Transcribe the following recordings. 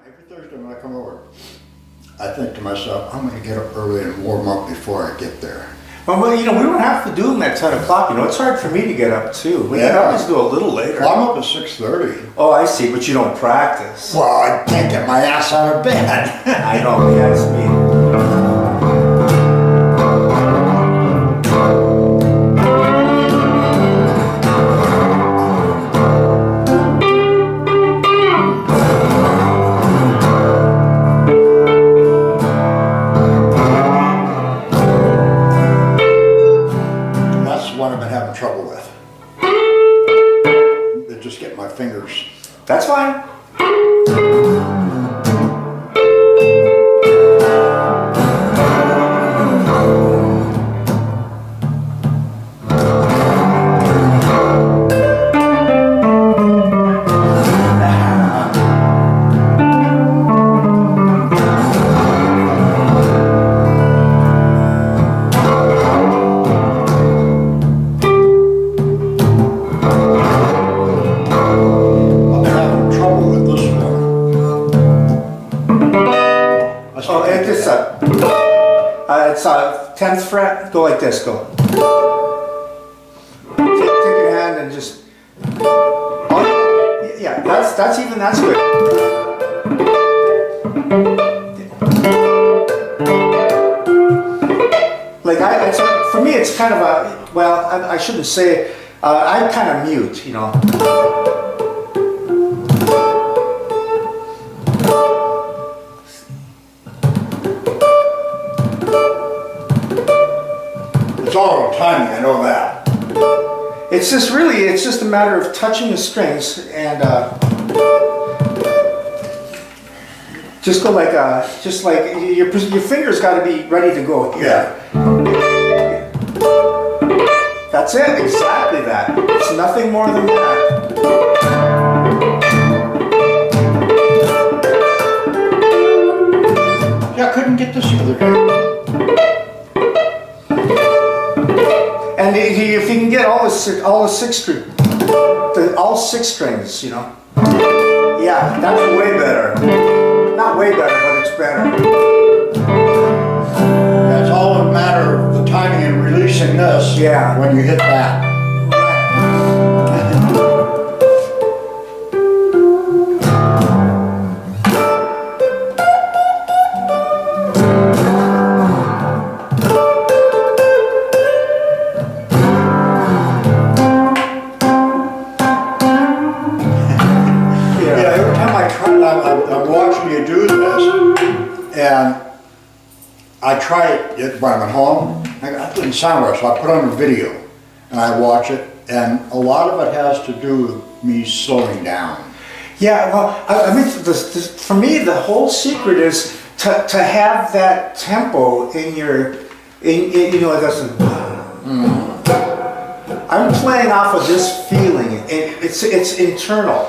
Every Thursday when I come over, I think to myself, I'm going to get up early and warm up before I get there. Well, we don't have to do them at 10 o'clock. It's hard for me to get up too. We can always do a little later. Well, I'm up at 6:30. Oh, I see, but you don't practice. Well, I can't get my ass out of bed. I know, that's me. What I've been having trouble with. They're just getting my fingers. That's fine. It's 10th fret, go like this, go. Take your hand and just, oh, yeah, that's good. Like for me it's kind of a, well, I shouldn't say, I kind of mute, It's all timing, I know that. It's just a matter of touching the strings and just go like your fingers got to be ready to go here. Yeah. That's it, exactly that. It's nothing more than that. Yeah, I couldn't get this the other day. And if you can get all six strings, yeah, that's way better. Not way better, but it's better. Yeah, it's all a matter of the timing and releasing this. Yeah. When you hit that. I'm watching you do this, and I try it when I'm at home. I put it in SoundWave, so I put on a video, and I watch it, and a lot of it has to do with me slowing down. Yeah, well, I mean, for me, the whole secret is to have that tempo in your, it doesn't. I'm playing off of this feeling. It's internal.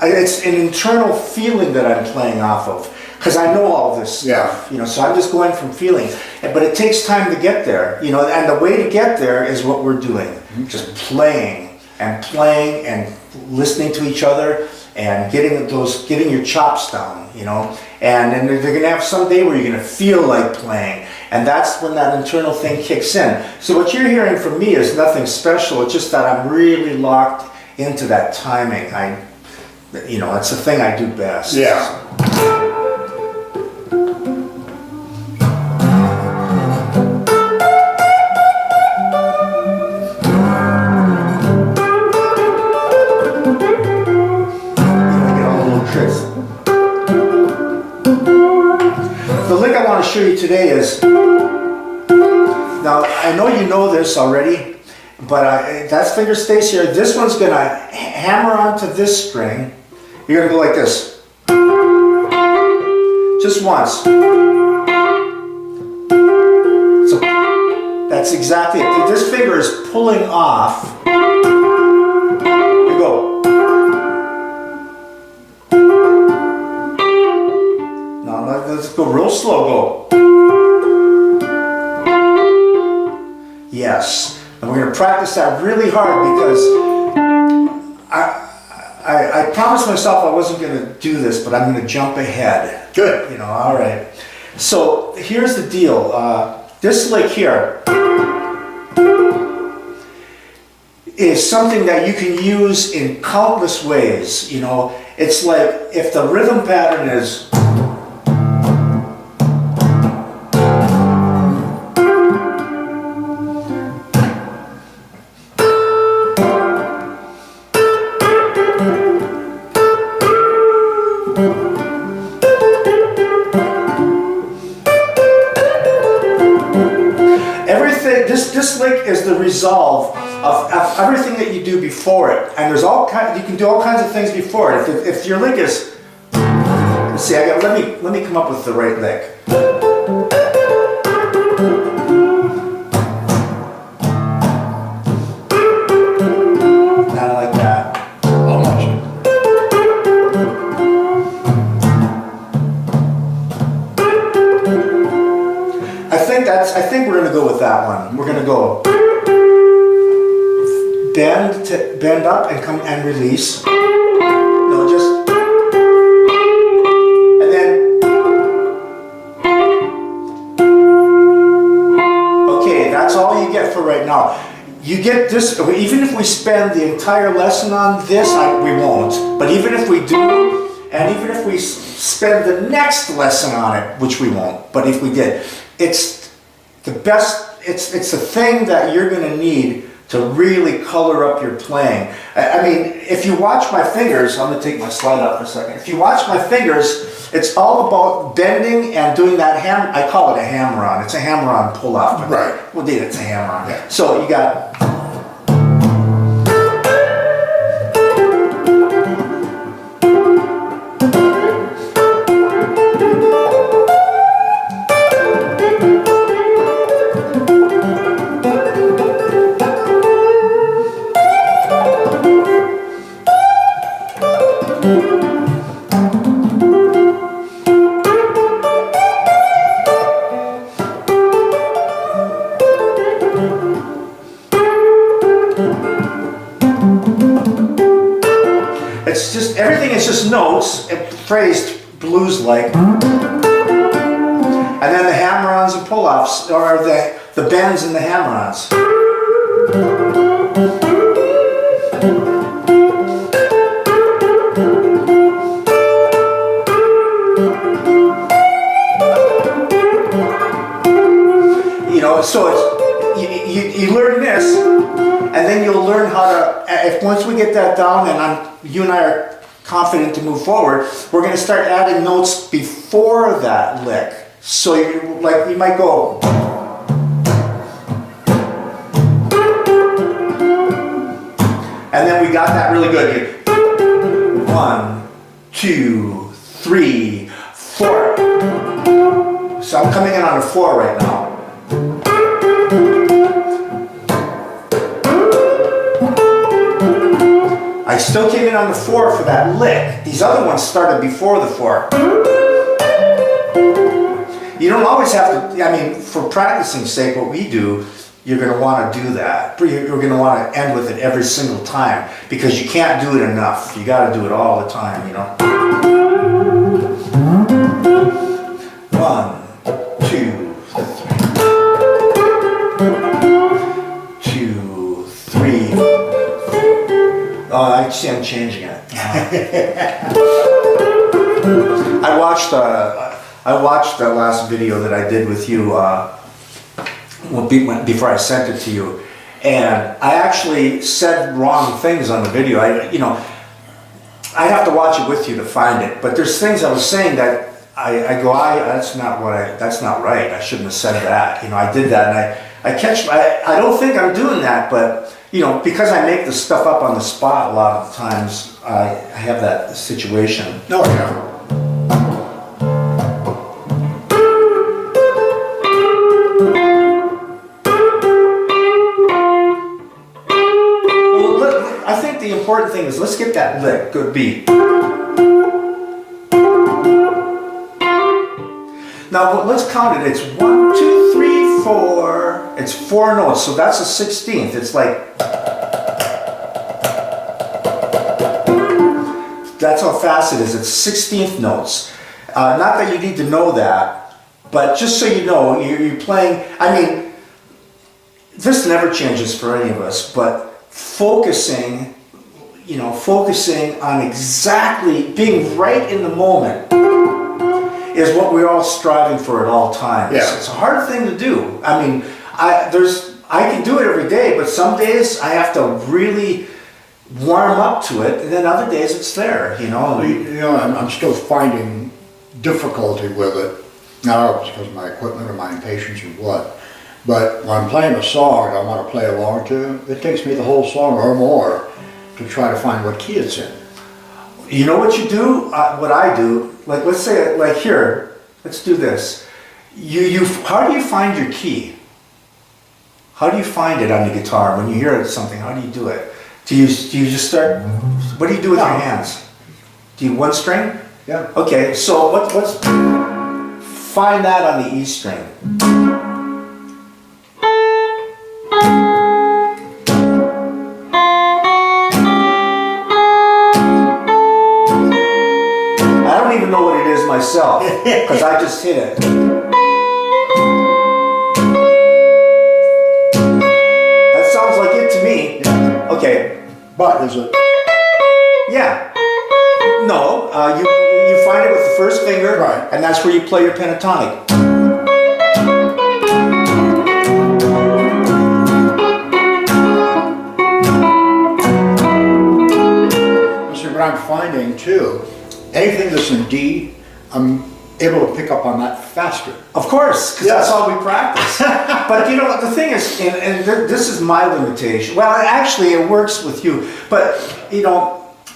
It's an internal feeling that I'm playing off of, because I know all this stuff, so I'm just going from feeling. But it takes time to get there, and the way to get there is what we're doing. Just playing and listening to each other and getting your chops down, and then they're going to have some day where you're going to feel like playing, and that's when that internal thing kicks in. So what you're hearing from me is nothing special. It's just that I'm really locked into that timing. It's the thing I do best. Yeah. The lick I want to show you today is, now I know you know this already, but that finger stays here. This one's going to hammer onto this string. You're going to go like this. Just once. So that's exactly it. This finger is pulling off. You go. let's go real slow, go. Yes. And we're gonna practice that really hard because I promised myself I wasn't gonna do this, but I'm gonna jump ahead. Good. You know, all right. So here's the deal. This lick here is something that you can use in countless ways. You know, it's like if the rhythm pattern is everything, this lick is the resolve of everything that you do before it, and there's all kind. You can do all kinds of things before it. If your lick is, let's see, let me come up with the right lick. Kind of like that. Almost. I think we're gonna go with that one. We're gonna go bend up and come and release. No, just and then okay. That's all you get for right now. You get this. Even if we spend the entire lesson on this, we won't. But even if we do, and even if we spend the next lesson on it, which we won't. But if we did, it's the best. It's the thing that you're going to need to really color up your playing. I mean, if you watch my fingers, I'm going to take my slide out for a second. If you watch my fingers, it's all about bending and doing that hammer. I call it a hammer-on. It's a hammer-on pull-off. Right. Well, indeed, it's a hammer-on. Yeah. So you got. It's just, everything is just notes, phrased blues-like. And then the hammer-ons and pull-offs, or the bends and the hammer-ons. You know, so it's, you learn this, and then you'll learn how to, once we get that down and you and I are confident to move forward, we're going to start adding notes before that lick. So you might go. And then we got that really good. 1, 2, 3, 4. So I'm coming in on a 4 right now. I still came in on the 4 for that lick. These other ones started before the 4. You don't always have to, I mean, for practicing's sake, what we do, you're going to want to do that. You're going to want to end with it every single time because you can't do it enough. You got to do it all the time, you know. 1, 2, 2, 3. Oh, I see I'm changing it. I watched the last video that I did with you before I sent it to you, and I actually said wrong things on the video. I'd have to watch it with you to find it, but there's things I was saying that that's not right. I shouldn't have said that. You know, I did that, and I don't think I'm doing that, but you know, because I make the stuff up on the spot a lot of times, I have that situation. No, yeah. Well, I think the important thing is let's get that lick, good beat. Now let's count it. It's 1, 2, 3, 4. It's 4 notes, so that's a 16th. It's like, that's how fast it is. It's 16th notes. Not that you need to know that, but just so you know, you're playing. I mean, this never changes for any of us, but focusing, focusing on exactly being right in the moment is what we're all striving for at all times. Yeah. It's a hard thing to do. I mean, I can do it every day, but some days I have to really warm up to it, and then other days it's there, I'm still finding difficulty with it. Now it's because of my equipment or my impatience or what. But when I'm playing a song I want to play along to, it takes me the whole song or more to try to find what key it's in. You know what you do? What I do, like let's say, like here, let's do this. How do you find your key? How do you find it on the guitar when you hear something? How do you do it? Do you just start? What do you do with your hands? Do you one string? Yeah. Okay, so let's find that on the E string. I don't even know what it is myself because I just hit it. That sounds like it to me. Yeah. Okay. But is it? Yeah. No, you find it with the first finger, Right. and that's where you play your pentatonic. See, what I'm finding too, anything that's in D, I'm able to pick up on that faster. Of course, because that's all we practice. But the thing is, and this is my limitation. Well, actually, it works with you. But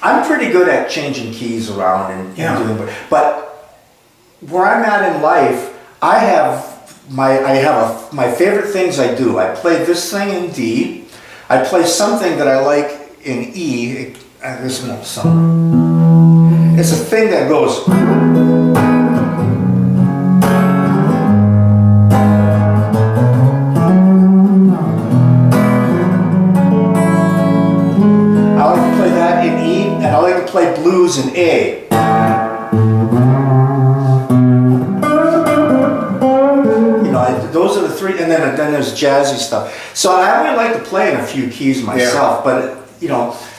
I'm pretty good at changing keys around and doing. But where I'm at in life, I have my favorite things I do. I play this thing in D. I play something that I like in E. This one, it's a thing that goes. Play blues in A. Those are the three, and then there's jazzy stuff. So I really like to play in a few keys myself, but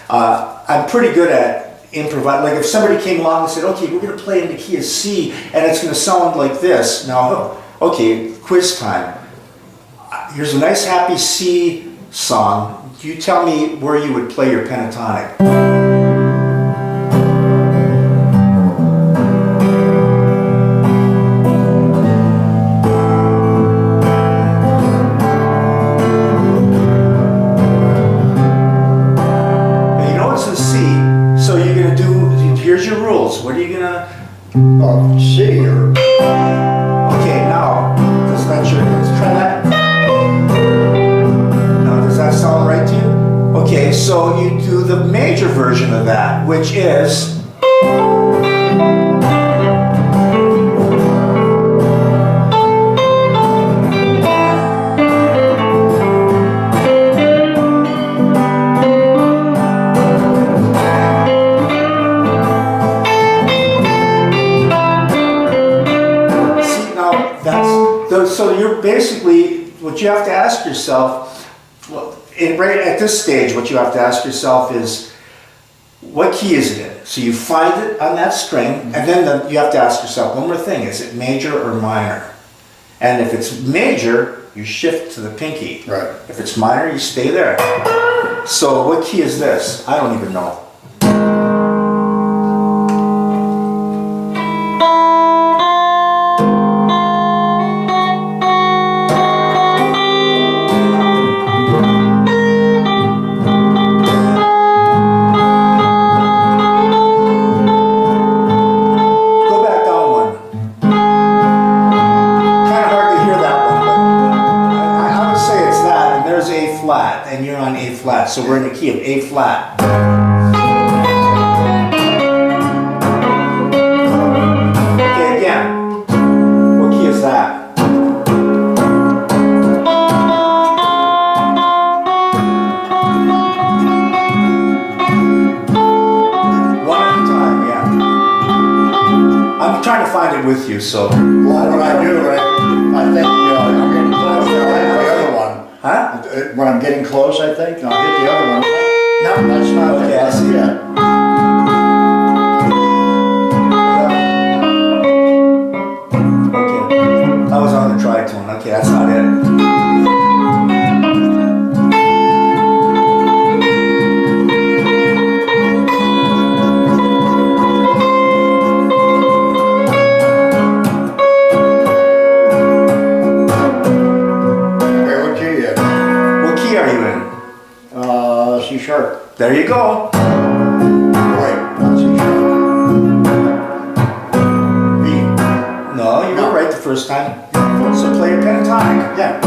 I'm pretty good at improvising. Like if somebody came along and said, "Okay, we're going to play in the key of C, and it's going to sound like this." Now, okay, quiz time. Here's a nice happy C song. You tell me where you would play your pentatonic. What are you gonna? C or. Okay, now does that let's try that. Now does that sound right to you? Okay, so you do the major version of that, which is. So you're basically, what you have to ask yourself, right at this stage, what you have to ask yourself is, what key is it in? So you find it on that string, and then you have to ask yourself one more thing, is it major or minor? And if it's major, you shift to the pinky. Right. If it's minor, you stay there. So what key is this? I don't even know. And you're on A flat, so we're in the key of A flat. Okay, again. What key is with you, so. Well, what I do, I think, I'm getting close, I'll hit the other one. Huh? When I'm getting close, I think, I'll hit the other one. No, that's not it. Okay, I see. Yeah. Okay. I was on the tritone. Okay, that's not it. Okay, what key is? What key are you in? C sharp. There you go. Right, not C sharp. B. No, you No. were right the first time. So play a pentatonic. Yeah.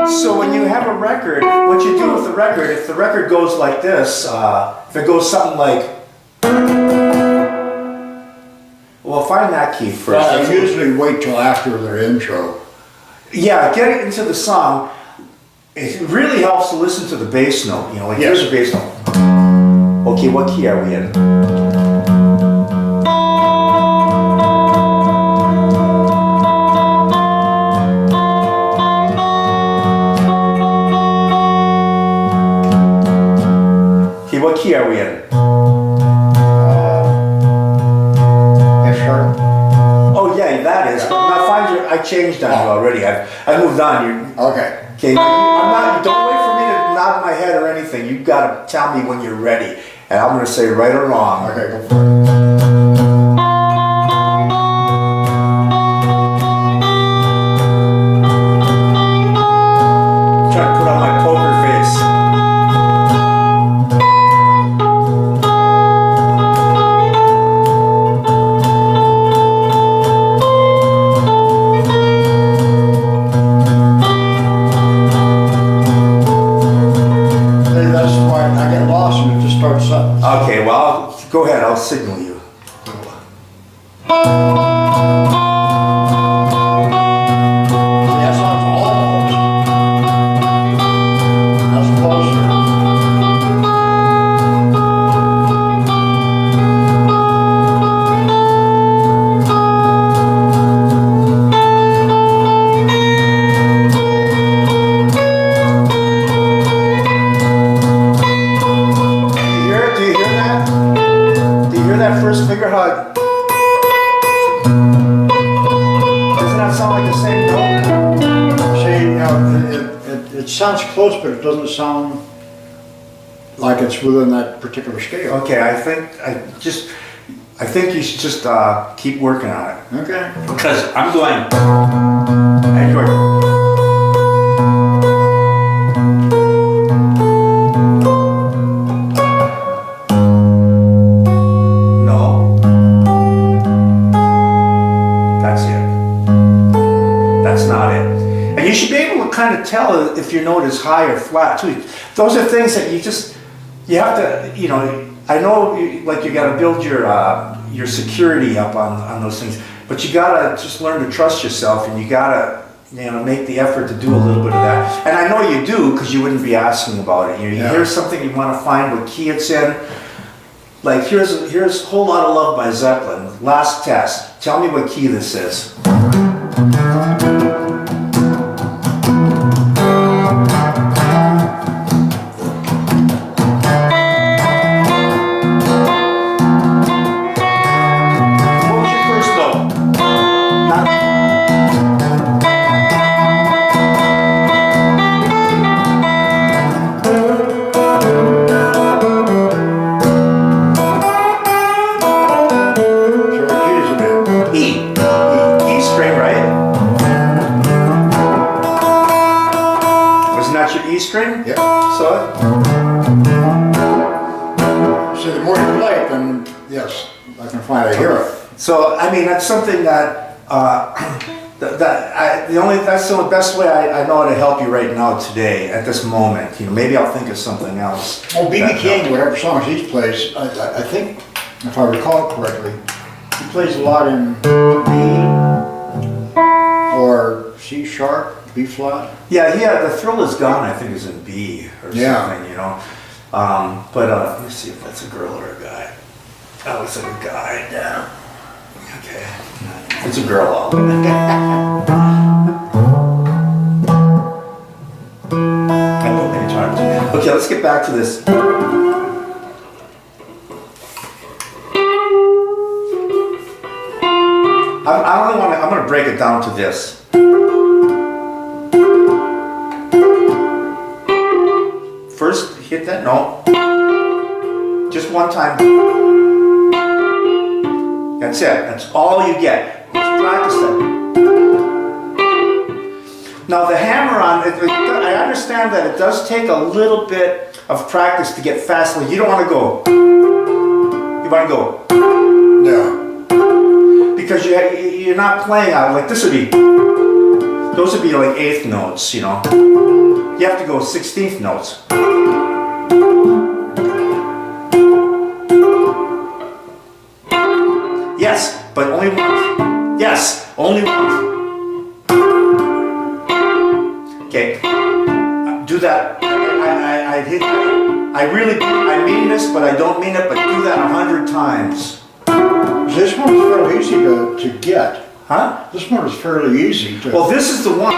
So when you have a record, what you do with the record, if the record goes like this, if it goes something like, well, find that key first. Well, I usually wait till after their intro. Yeah, get into the song. It really helps to listen to the bass note. You know, like here's a bass note. Okay, what key are we in? Okay, what key are we in? F sharp. Oh yeah, that is. Now find your. I changed on you already. I moved on. You. Okay. Okay, I'm not, don't wait for me to nod my head or anything. You've got to tell me when you're ready. And I'm going to say right or wrong. Okay, go for it. Trying to put on my poker face. Hey, that's why I get lost and it just starts up. Okay, well, go ahead. I'll signal you. That sounds almost. That's closer. Do you hear it? Do you hear that? Do you hear that first finger hug? Doesn't that sound like the same note? See, it sounds close, but it doesn't sound like it's within that particular scale. Okay, I think you should just keep working on it. Okay. Because I'm going. And you're. No. That's it. That's not it. And you should be able to kind of tell if your note is high or flat too. Those are things that you have to, you know, I know like you got to build your security up on those things, but you got to just learn to trust yourself, and you got to, you know, make the effort to do a little bit of that. And I know you do, because you wouldn't be asking about it. You Yeah. hear something, you want to find what key it's in. Like here's Whole Lot of Love by Zeppelin. Last test. Tell me what key this is. What was your first note? Not. So what key is it in? E. E string, right? Wasn't that your E string? Yeah. So, See, the more you play it, then yes, I can finally hear it. so I mean, that's something that, that's the best way I know how to help you right now today, at this moment. You know, maybe I'll think of something else. Oh, B.B. that King, helps. whatever songs he plays, I think, if I recall correctly, he plays a lot in B or C sharp, B flat. Yeah, The Thrill Is Gone, I think, is in B or Yeah. something, you know. But let me see if that's a girl or a guy. Oh, it's a guy. Yeah. Okay. It's a girl. I put many times. Okay, let's get back to this. I'm going to break it down to this. First, hit that note. Just one time. That's it. That's all you get. Just practice that. Now the hammer-on, I understand that it does take a little bit of practice to get fast. Like you don't want to go. You want to go. Yeah. Because you're not playing out like this would be. Those would be like 8th notes, you know. You have to go 16th notes. Yes, but only once. Yes, only once. Okay, do that. I mean this, but I don't mean it. But do that 100 times. This one is fairly easy to get. Huh? This one is fairly easy to. Well, this is the one.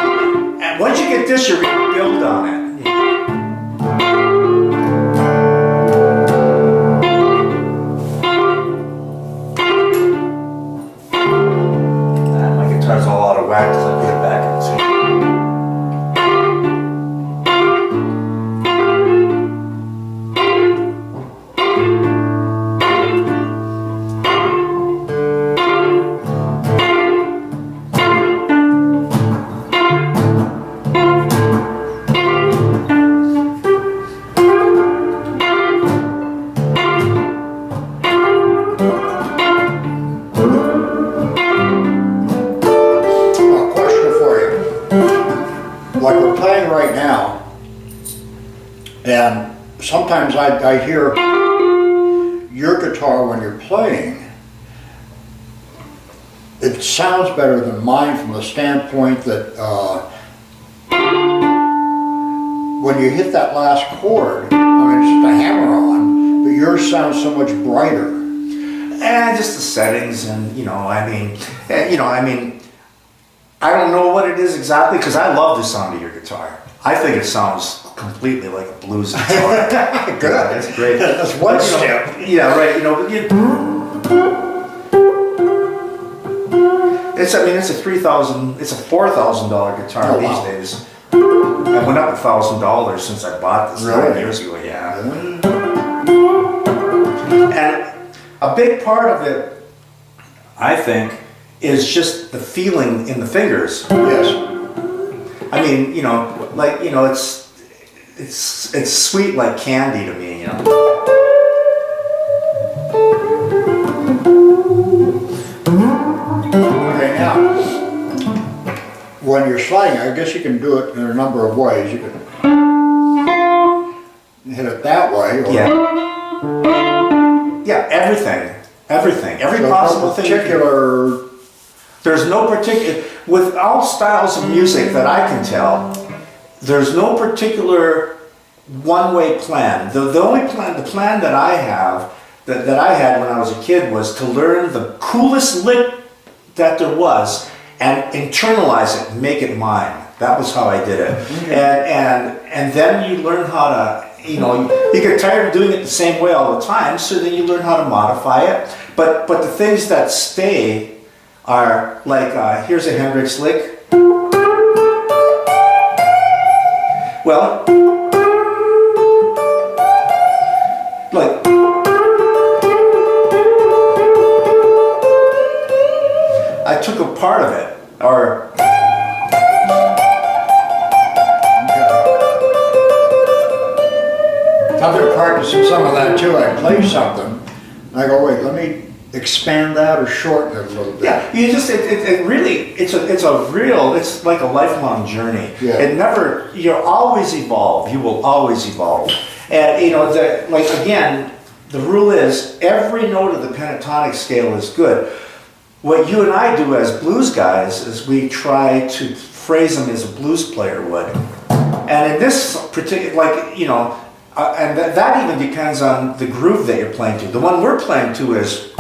And once you get this, you're going to build on it. My guitar's all out of whack because I put it back in tune. Like we're playing right now, and sometimes I hear your guitar when you're playing, it sounds better than mine from the standpoint that when you hit that last chord, I mean, it's just a hammer on, but yours sounds so much brighter. And just the settings and, I don't know what it is exactly because I love the sound of your guitar. I think it sounds completely like a blues guitar. Good. That's great. That's one step. Yeah, right. It's a $4,000 guitar these days. It went up $1,000 since I bought this 9 years ago. Yeah. And a big part of it, I think, is just the feeling in the fingers. Yes. I mean, it's sweet like candy to me, Okay, now, when you're sliding, I guess you can do it in a number of ways. You can hit it that way, or Yeah, every so possible no thing. particular. There's no particular, with all styles of music that I can tell, there's no particular one-way plan. The only plan, the plan that I have, that I had when I was a kid was to learn the coolest lick that there was and internalize it, make it mine. That was how I did it. And then you learn how to, you get tired of doing it the same way all the time, so then you learn how to modify it. But the things that stay are like, here's a Hendrix lick. Well, like, I took a part of it, or I've been practicing some of that too. I play something, and I go, wait, let me expand that or shorten it a little bit. yeah, you just it really it's like a lifelong journey. Yeah. It never, you'll always evolve. You will always evolve, and again, the rule is every note of the pentatonic scale is good. What you and I do as blues guys is we try to phrase them as a blues player would. And in this particular, And that even depends on the groove that you're playing to. The one we're playing to is.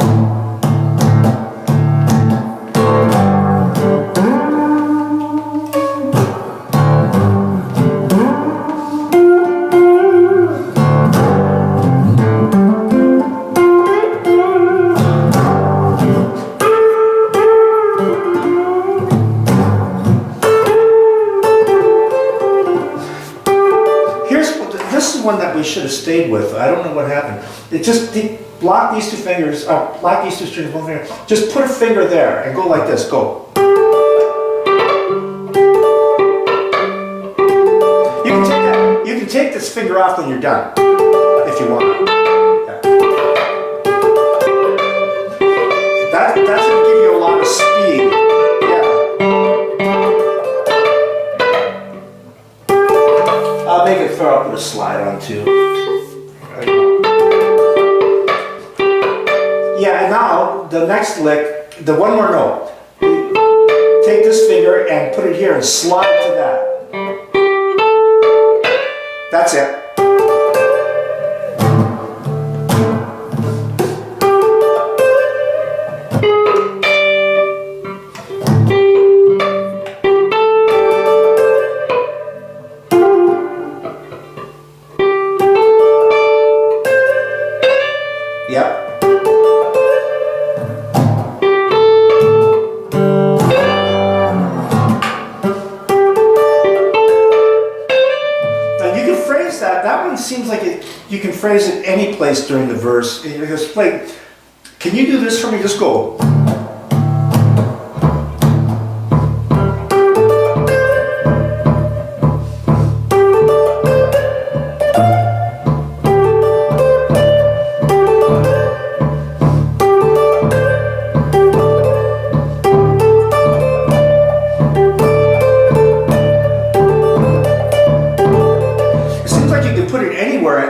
This is one that we should have stayed with. I don't know what happened. It just block these two fingers, block these two strings, one finger. Just put a finger there and go like this. Go. You can take this finger off when you're done, if you want. Yeah. That's gonna give you a lot of speed. I'll make it throw, I'll put a slide on too. Yeah, and now the next lick, the one more note. Take this finger and put it here and slide to that. That's it. Yep. And you can phrase that. That one seems like you can phrase it any place during the verse. You just play. Can you do this for me? Just go.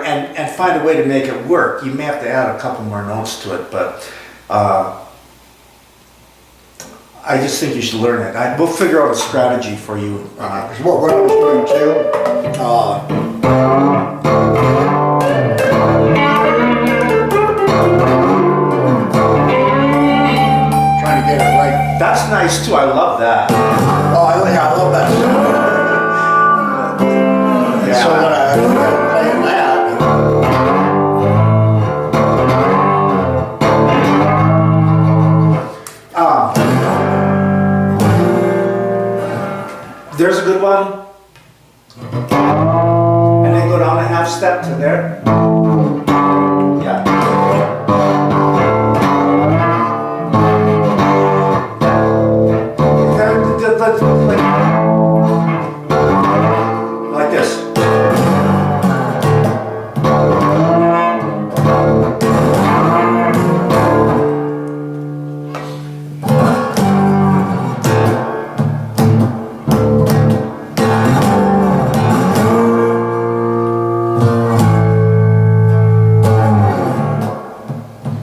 And find a way to make it work. You may have to add a couple more notes to it, but I just think you should learn it. We'll figure out a strategy for you. What I was doing too, trying to get it right. That's nice too. I love that. Oh, I love that stuff. Yeah. So when I'm playing that, there's a good one. And then go down a half step to there. Yeah. Like this.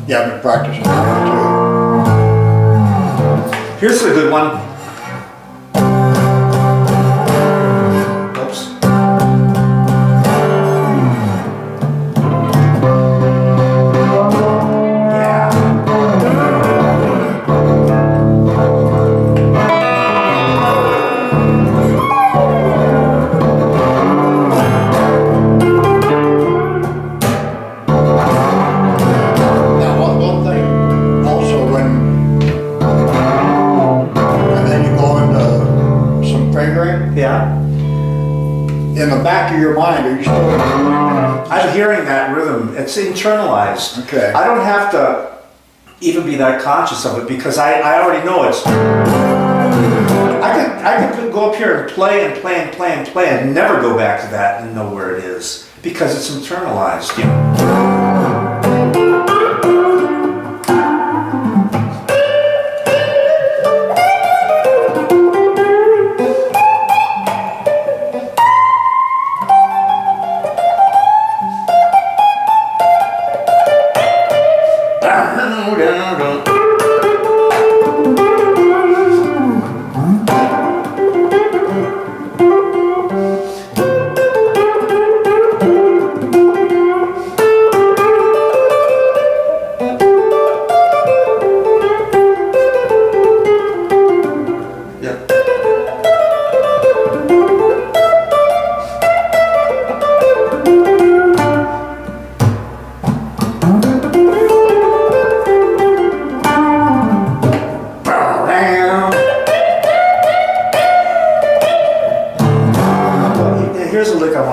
yeah, I've been practicing that too. Here's a good one. Oops. Now, one thing also and then you go into some fingering, Yeah. in the back of your mind, are you still? I'm hearing that rhythm. It's internalized. Okay. I don't have to even be that conscious of it because I already know it's. I could go up here and play and play and play and play and never go back to that and know where it is because it's internalized. You know?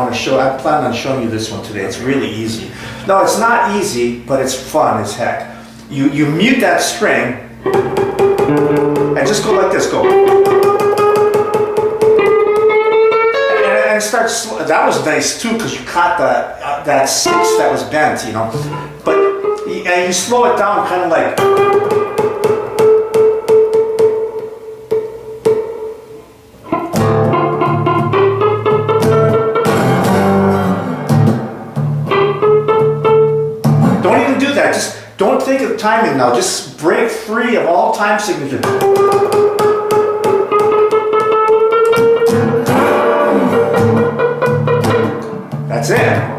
want to show, I plan on showing you this one today. It's really easy. No, it's not easy, but it's fun as heck. You mute that string and just go like this, go. And start slow. That was nice too, because you caught that six that was bent, you know. But you slow it down, kind of like. Don't even do that. Just don't think of timing now. Just break free of all time signatures. That's it.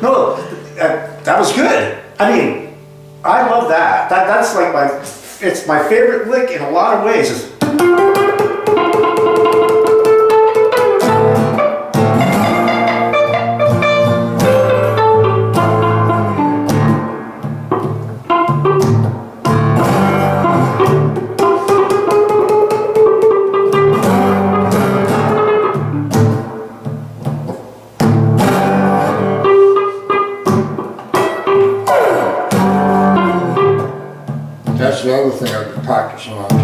No, that was good. I mean, I love that. That's like it's my favorite lick in a lot of ways. That's the other thing I've been practicing on too.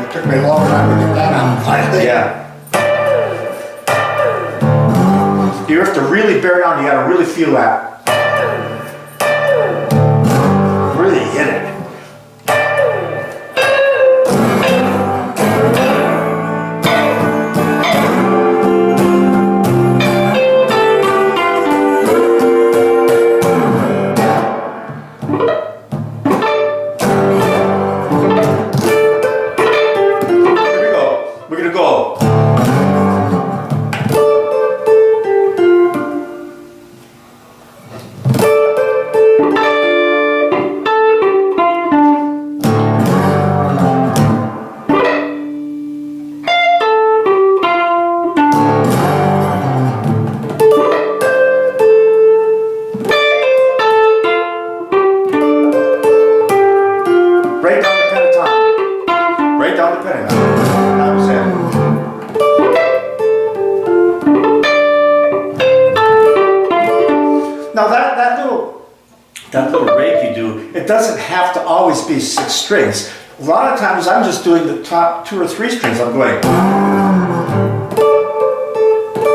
It took me a long time to get that out finally. Yeah. You have to really bear down. You got to really feel that. Really hit it. Right down the pentatonic. Right down the pentatonic. That was it. Now that little rake you do, it doesn't have to always be 6 strings. A lot of times I'm just doing the top 2 or 3 strings. I'm going.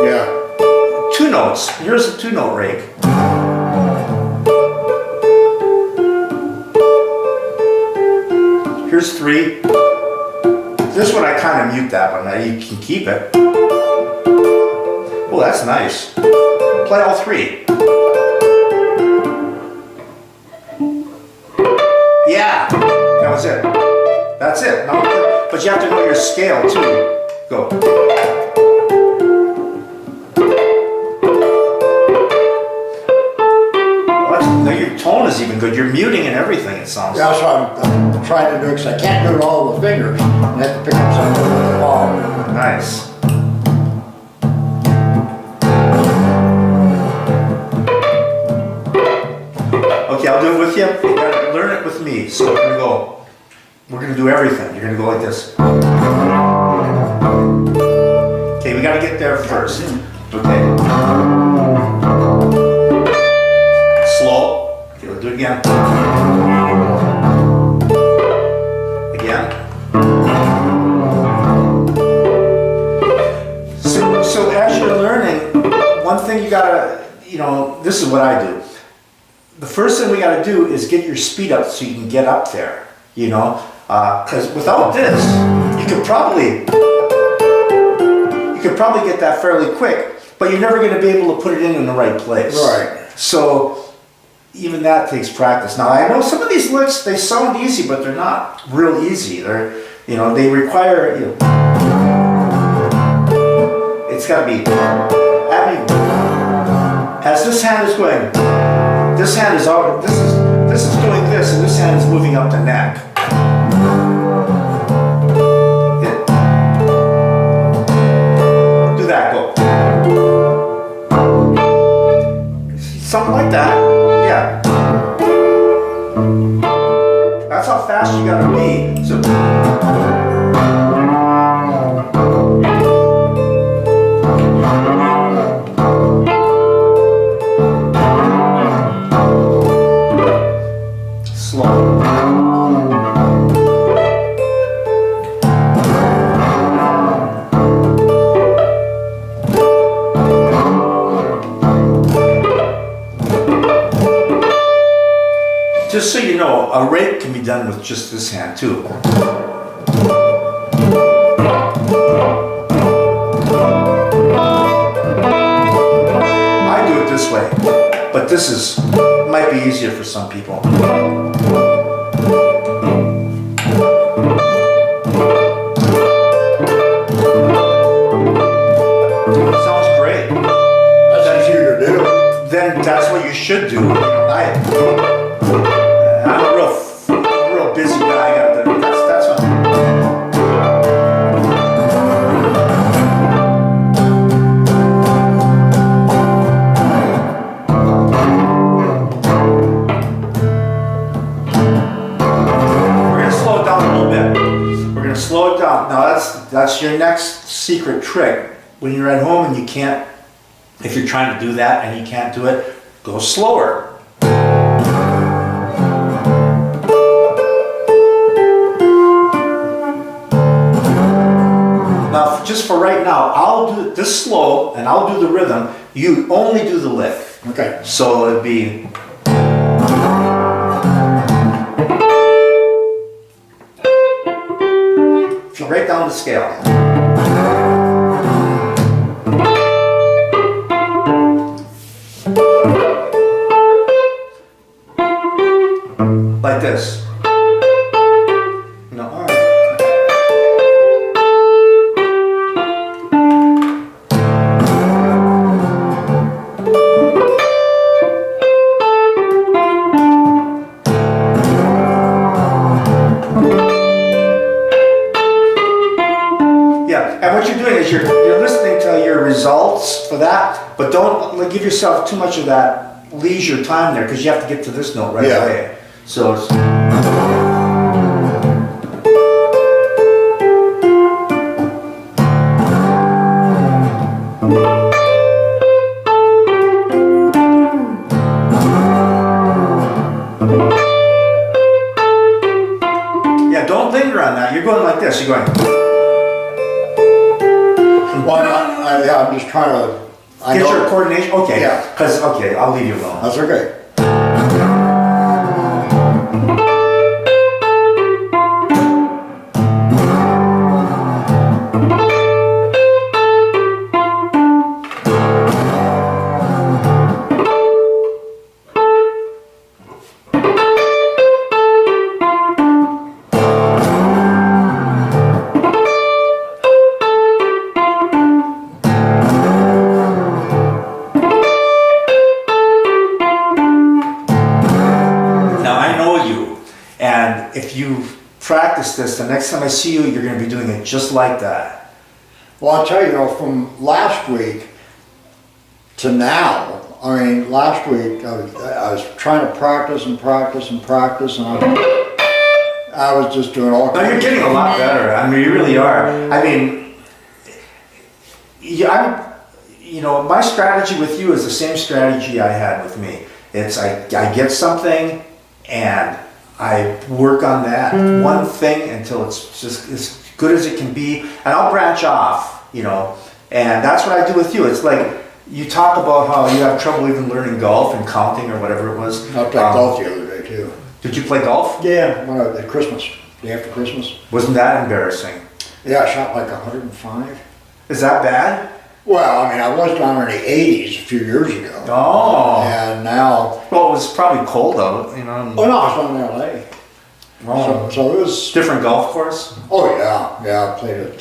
Yeah. 2 notes. Here's a 2-note rake. Here's 3. This one I kind of mute that one. Now you can keep it. Oh, that's nice. Play all 3. Yeah, that was it. That's it. Now, but you have to know your scale too. Go. Now your tone is even good. You're muting and everything, it sounds Yeah, like. that's what I'm trying to do, because I can't do it all with fingers. I have to pick up something with the ball. Nice. Okay, I'll do it with you. You gotta learn it with me. So we're gonna go. We're gonna do everything. You're gonna go like this. Okay, we gotta get there first. Okay. Slow. Okay, we'll do it again. Again. So as you're learning, one thing you gotta, this is what I do. The first thing we gotta do is get your speed up so you can get up there, because without this, you could probably get that fairly quick, but you're never gonna be able to put it in the right place. Right. So even that takes practice. Now I know some of these licks, they sound easy, but they're not real easy. They require, it's gotta be, as this hand is going, this hand is out, this is doing this, and this hand is moving up the neck. Do that. That's how fast you gotta be. So. Slow. Just so you know, a rake can be done with just this hand too. I do it this way, but this is might be easier for some people. Sounds great. That's easier to do. Then that's what you should do. I'm a real busy guy. That's what. We're gonna slow it down a little bit. We're gonna slow it down. Now that's your next secret trick. When you're at home and you can't, if you're trying to do that and you can't do it, go slower. Now, just for right now, I'll do it this slow and I'll do the rhythm. You only do the lick. Okay. So it'd be. If you break down the scale. Like this. No. All right. Yeah, and what you're doing is you're listening to your results for that, but don't give yourself too much of that leisure time there because you have to get to this note right away. So it's, yeah, don't linger on that. You're going like this. You're going. Yeah, I'm just trying to. Get your coordination. Okay. Yeah. Because okay, I'll leave you alone. That's okay. And if you practice this, the next time I see you, you're going to be doing it just like that. Well, I'll tell you, from last week to now, I mean, last week I was trying to practice and practice and practice, and I was just doing all kinds. No, you're getting a lot better. I mean, you really are. I mean, my strategy with you is the same strategy I had with me. It's I get something and I work on that one thing until it's just as good as it can be, and I'll branch off, and that's what I do with you. It's like you talk about how you have trouble even learning golf and counting or whatever it was. I played golf the other day too. Did you play golf? Yeah, at Christmas, day after Christmas. Wasn't that embarrassing? Yeah, I shot like 105. Is that bad? Well, I mean, I was down in the 80s a few years ago. Oh. And now. Well, it was probably cold out, Oh no, I was down in LA. Oh. So it was. Different golf course? Oh yeah, I played at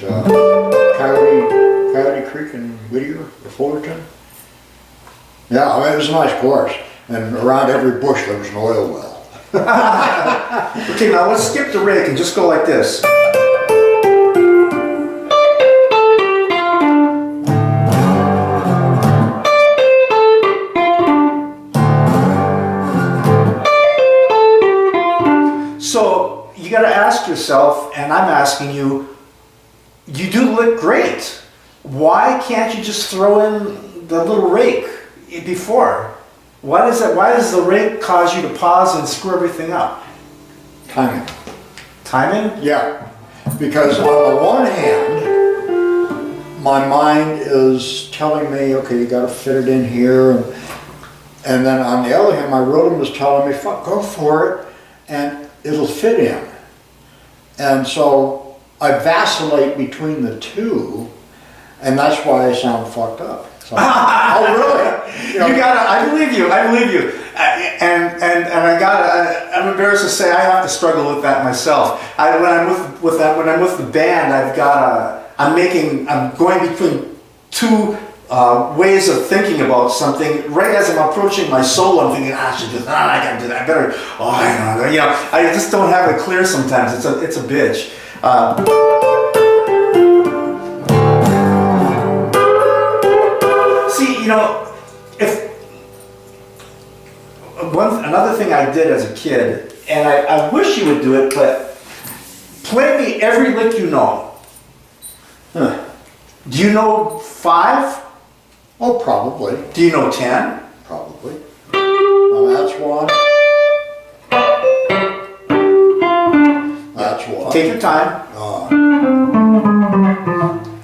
Coyote Creek in Whittier or Fullerton. Yeah, I mean, it was a nice course, and around every bush there was an oil well. Okay, now let's skip the rake and just go like this. So you got to ask yourself, and I'm asking you, you do look great. Why can't you just throw in the little rake before? Why does the rake cause you to pause and screw everything up? Timing. Timing? Yeah, because on the one hand, my mind is telling me, okay, you gotta fit it in here, and then on the other hand, my rhythm is telling me, fuck, go for it, and it'll fit in. And so I vacillate between the two, and that's why I sound fucked up. So, oh really? You know, I believe you. I'm embarrassed to say I have to struggle with that myself. When I'm with the band, I'm going between two ways of thinking about something. Right as I'm approaching my solo, I'm thinking, I should do that, I gotta do that, I better, I just don't have it clear sometimes. It's a bitch. See, another thing I did as a kid, and I wish you would do it, but play me every lick you know. huh. Do you know 5? Oh, probably, Do you know 10? probably. Well, that's one. That's one. Take your time.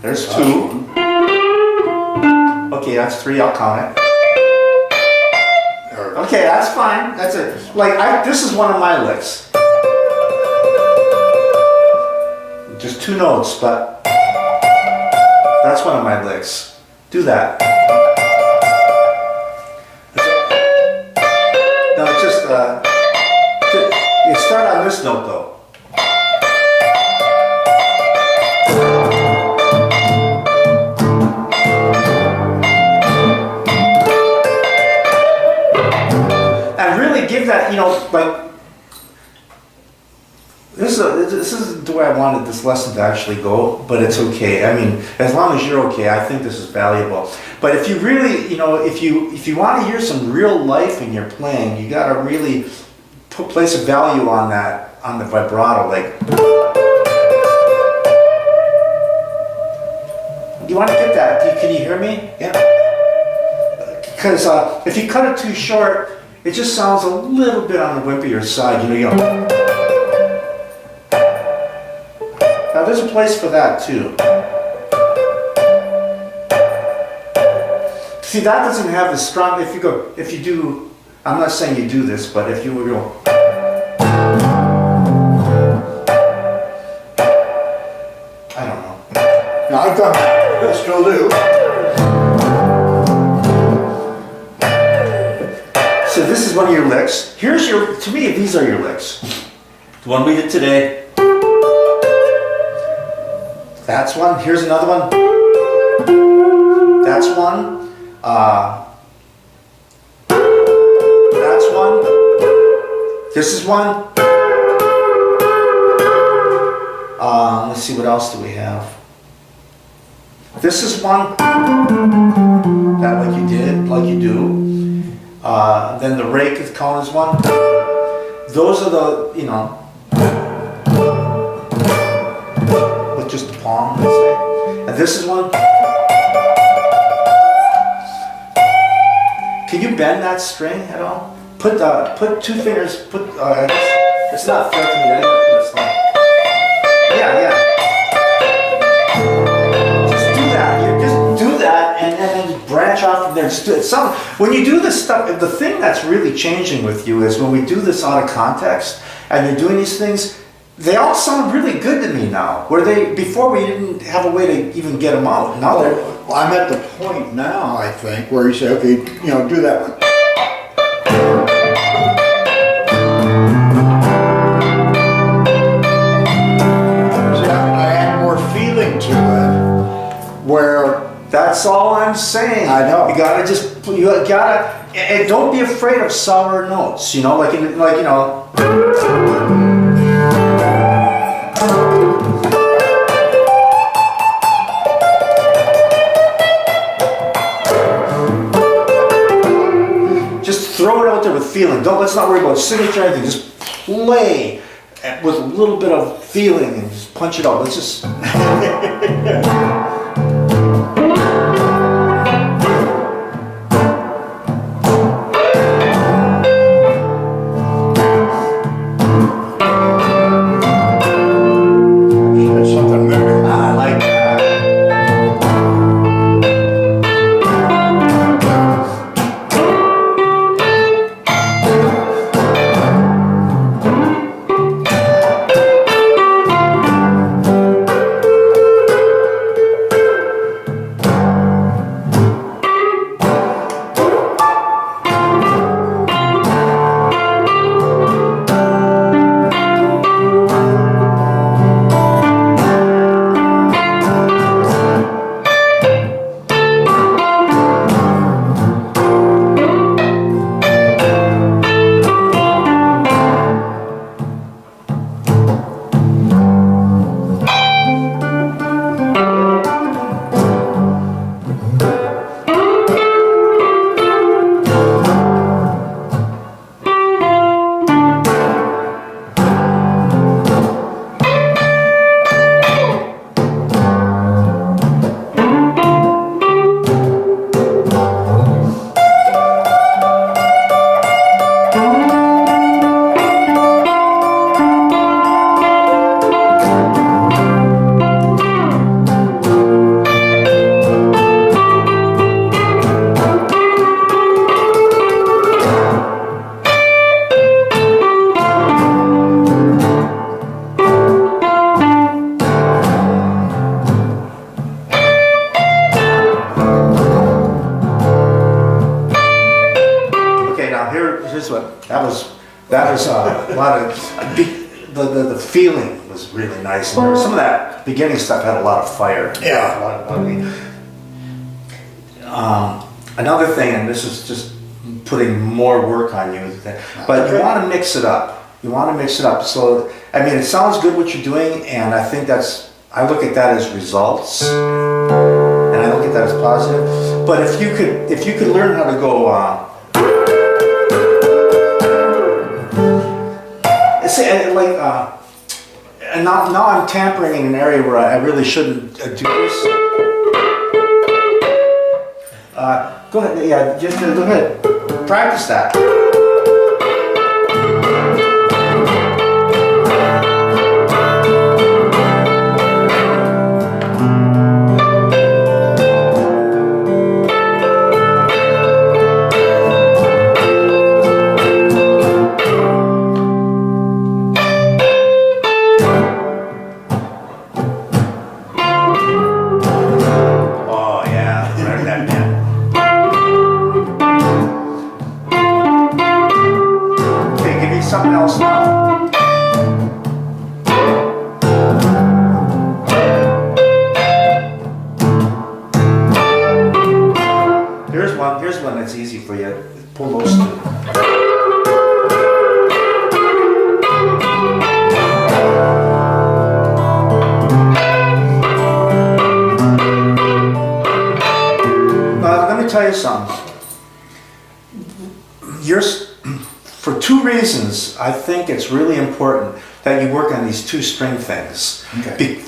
There's That's 2. one. Okay, that's 3. I'll count it. There. Okay, that's fine. That's it. This is one of my licks. Just 2 notes, but that's one of my licks. Do that. No, you start on this note though. And really give that, this isn't the way I wanted this lesson to actually go, but it's okay. I mean, as long as you're okay, I think this is valuable. But if you really, if you want to hear some real life in your playing, you got to really place a value on that, on the vibrato. You want to get that? Can you hear me? Yeah. Because if you cut it too short, it just sounds a little bit on the wimpier side. Now there's a place for that too. See, that doesn't have the strong, if you do, I'm not saying you do this, but if you were going, I don't know. No, I've done that. I still do. So this is one of your licks. To me, these are your licks. The one we did today. That's one. Here's another one. That's one. That's one. This is one. Let's see, what else do we have? This is one. That like you did, like you do. Then the rake is counted as one. Those are the, with just the palm, let's say. And this is one. Can you bend that string at all? Put 2 fingers, it's not fair to me, I gotta put this line. Yeah. Just do that, and then branch off from there. Just do it. When you do this stuff, the thing that's really changing with you is when we do this out of context, and you're doing these things, they all sound really good to me now. Before we didn't have a way to even get them out. Now they're. Well, I'm at the point now, I think, where you say, okay, do that one. See, I add more feeling to it, where That's all I'm saying. I know. You gotta and don't be afraid of sour notes. Just throw it out there with feeling. Let's not worry about signature or anything. Just play with a little bit of feeling and just punch it out. Let's just. That's something maybe. I like that. Here's what that was. That was a lot of the feeling was really nice. And some of that beginning stuff had a lot of fire. Yeah. A lot of another thing, and this is just putting more work on you, but you want to mix it up. You want to mix it up. So I mean, it sounds good what you're doing, and I think I look at that as results, and I look at that as positive. But if you could learn how to go. And now I'm tampering in an area where I really shouldn't do this. Go ahead, yeah, just go ahead. Practice that. Something else now. Here's one that's easy for you. Pull those two. Let me tell you something. For two reasons, I think it's really important that you work on these two string things. Okay.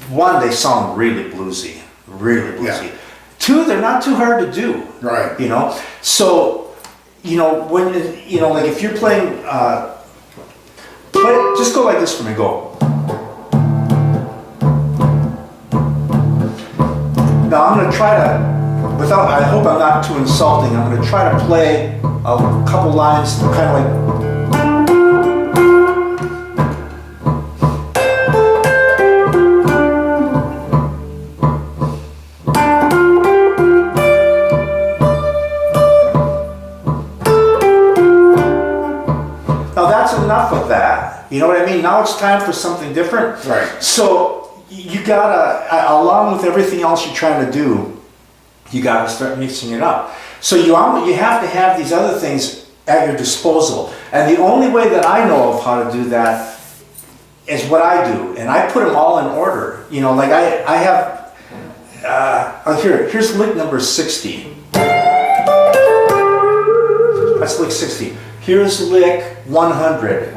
One, they sound really bluesy, really bluesy. Yeah. Two, they're not too hard to do. Right. You know, so when like if you're playing, just go like this for me. Go. Now I'm going to try to, I hope I'm not too insulting, I'm going to try to play a couple lines kind of like. Now that's enough of that. You know what I mean? Now it's time for something different. Right. So you gotta, along with everything else you're trying to do, you gotta start mixing it up. So you have to have these other things at your disposal. And the only way that I know of how to do that is what I do. And I put them all in order. You know, like I have, here's lick number 60. That's lick 60. Here's lick 100.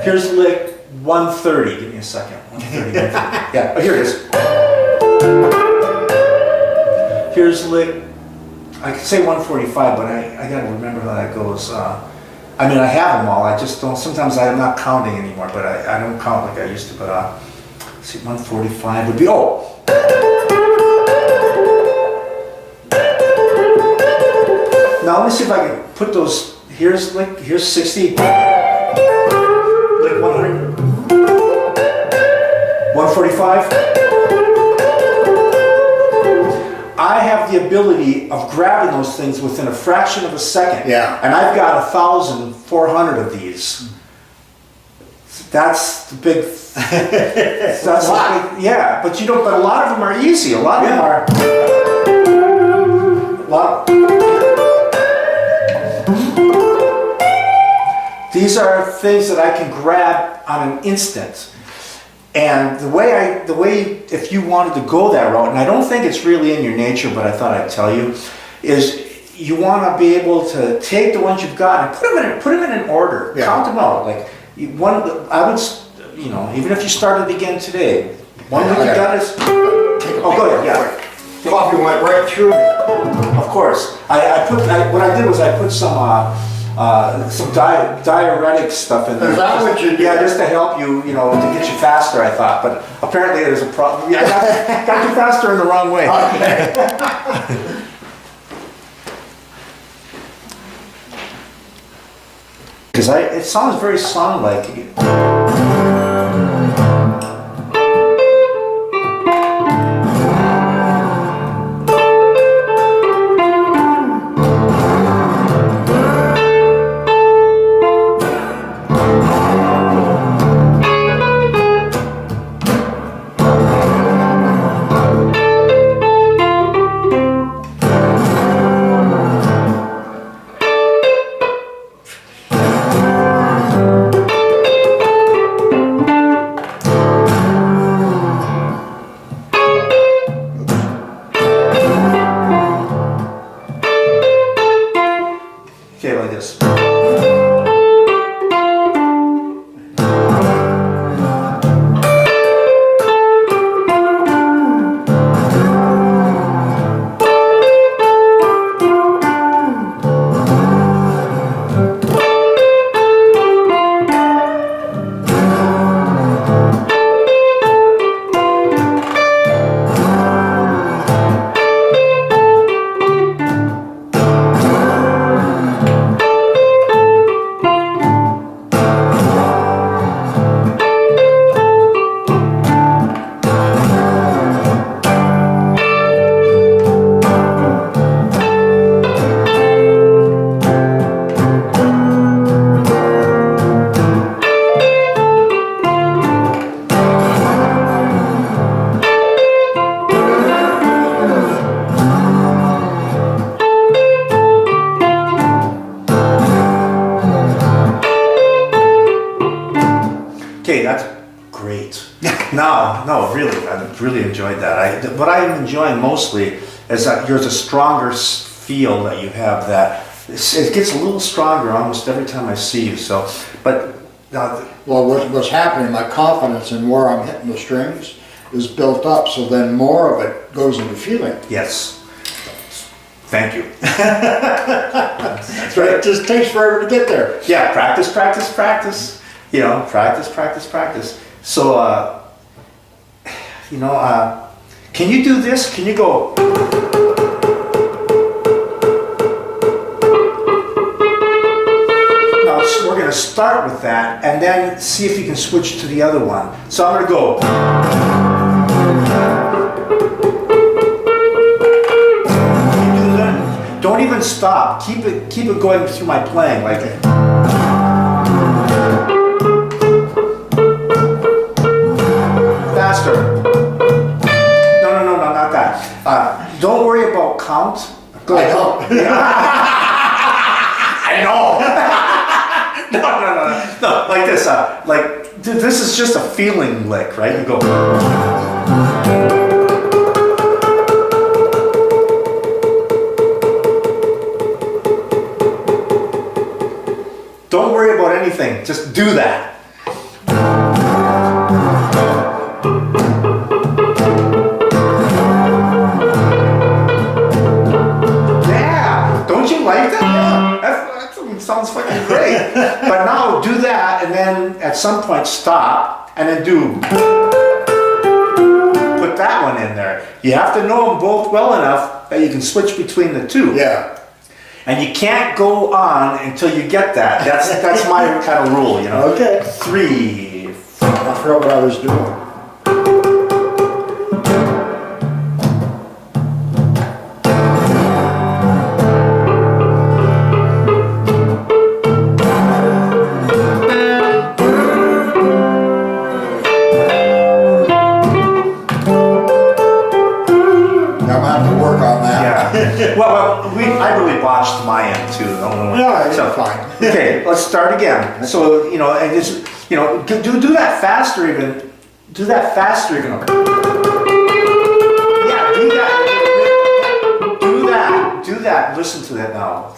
Here's lick 130. Give me a second. 130. 130. Yeah, oh, here it is. Here's lick, I could say 145, but I gotta remember how that goes. I mean, I have them all, I just don't, sometimes I'm not counting anymore, but I don't count like I used to, but let's see, 145 would be, oh! Now let me see if I can put those, here's 60, lick 100, 145. I have the ability of grabbing those things within a fraction of a second. Yeah. And I've got 1,400 of these. That's the big. That's a lot. yeah, but you don't. But a lot of them are easy. A lot of them are. A lot. These are things that I can grab on an instant. And the way, if you wanted to go that route, and I don't think it's really in your nature, but I thought I'd tell you, is you want to be able to take the ones you've got and put them in an order, Yeah. count them out. Like I would, you know, even if you started again today, one that you got is. Oh, go ahead, yeah. Coffee went right through me. Of course, what I did was I put some diuretic stuff in there. Is that what you did? Yeah, just to help you, you know, to get you faster, I thought. But apparently there's a problem. Yeah, I got you faster in the wrong way. Okay. Because it sounds very song-like. Okay, like this. Okay, that's great. No, really, I really enjoyed that. What I'm enjoying mostly is that there's a stronger feel that you have. That it gets a little stronger almost every time I see you. So, but Well, what's happening, my confidence in where I'm hitting the strings is built up, so then more of it goes into feeling. yes, thank you. That's right. It just takes forever to get there. Yeah, practice, practice, practice. You know, practice, practice, practice. So, you know, can you do this? Can you go? Now, we're going to start with that and then see if you can switch to the other one. So I'm going to go. Can you do that? Don't even stop. Keep it going through my playing like it. Faster. No, not that. Don't worry about count. Go ahead. I know. No, like this. This is just a feeling lick, right? You go. Don't worry about anything. Just do that. right? But now do that, and then at some point stop, and then put that one in there. You have to know them both well enough that you can switch between the two. Yeah. And you can't go on until you get that. That's my kind of rule, you know. Okay. 3, I forgot what I was doing. I'm gonna have to work on that. Yeah. Well, I really botched my end too. Yeah, it's fine. Okay, let's start again. So, you know, and just, you know, do that faster even. Do that faster even. Yeah, do that. Do that. Do that. Listen to that now.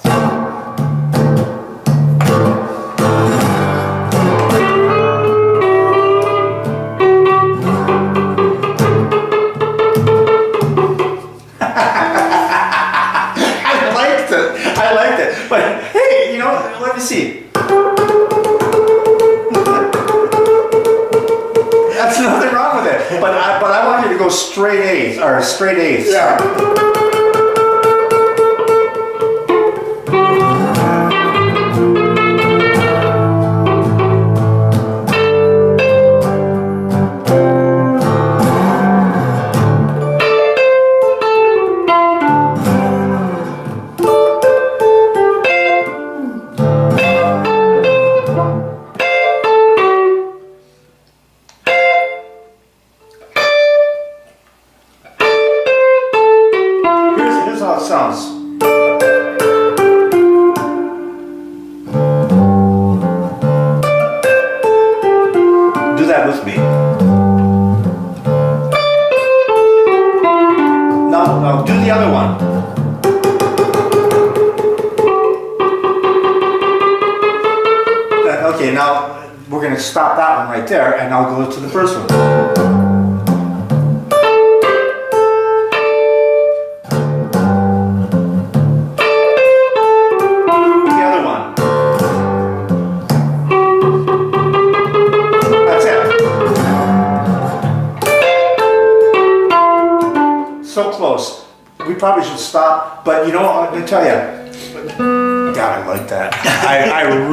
I liked it. But hey, you know, let me see. That's nothing wrong with it. But I want you to go straight eighth or straight eighths. Yeah. Here's how it sounds. Do that with me. No, do the other one. Okay, now we're going to stop that one right there, and I'll go to the first one. So close. We probably should stop, but you know, I'm gonna tell you, God, I like that. I really